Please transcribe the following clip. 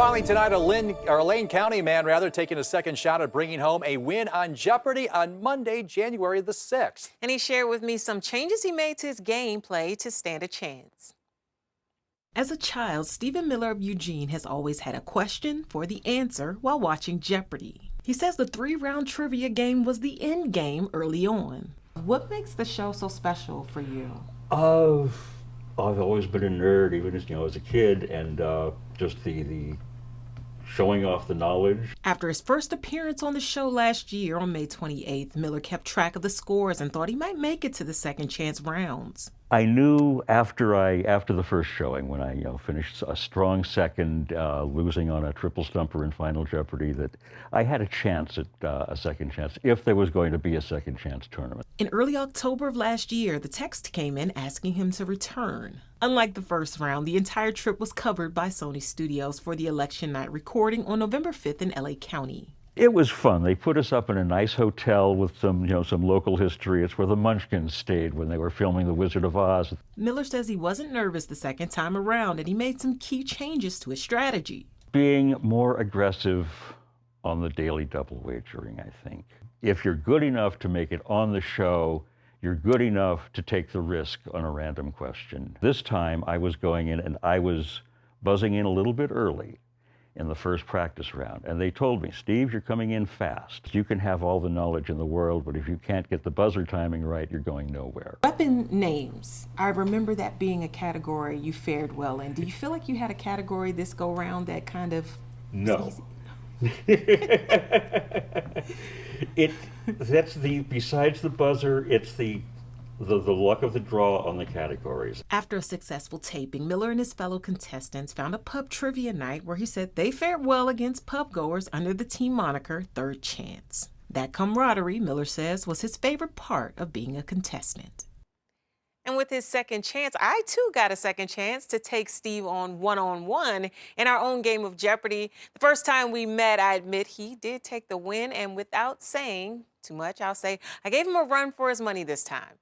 Finally tonight, a Lane County man taking a second shot at bringing home a win on Jeopardy on Monday, January the 6th. And he shared with me some changes he made to his gameplay to stand a chance. As a child, Stephen Miller of Eugene has always had a question for the answer while watching Jeopardy! He says the 3-round trivia game was the end game early on. What makes the show so special for you? I've always been a nerd, even as a kid, and just the showing off the knowledge. After his first appearance on the show last year on May 28th, Miller kept track of the scores and thought he might make it to the second chance rounds. I knew after the first showing, when I finished a strong second, losing on a triple stumper in Final Jeopardy, that I had a chance at a second chance if there was going to be a second chance tournament. In early October of last year, the text came in asking him to return. Unlike the first round, the entire trip was covered by Sony Studios for the election night recording on November 5th in LA County. It was fun. They put us up in a nice hotel with some local history. It's where the Munchkins stayed when they were filming The Wizard of Oz. Miller says he wasn't nervous the second time around, and he made some key changes to his strategy. Being more aggressive on the daily double wagering, I think. If you're good enough to make it on the show, you're good enough to take the risk on a random question. This time I was going in and I was buzzing in a little bit early in the first practice round. And they told me, Steve, you're coming in fast. You can have all the knowledge in the world, but if you can't get the buzzer timing right, you're going nowhere. Weapon names. I remember that being a category you fared well in. Do you feel like you had a category this go round that kind of... No. Besides the buzzer, it's the luck of the draw on the categories. After a successful taping, Miller and his fellow contestants found a pub trivia night where he said they fared well against pub goers under the team moniker Third Chance. That camaraderie, Miller says, was his favorite part of being a contestant. And with his second chance, I too got a second chance to take Steve on one-on-one in our own game of Jeopardy! The first time we met, I admit he did take the win, and without saying too much, I'll say I gave him a run for his money this time.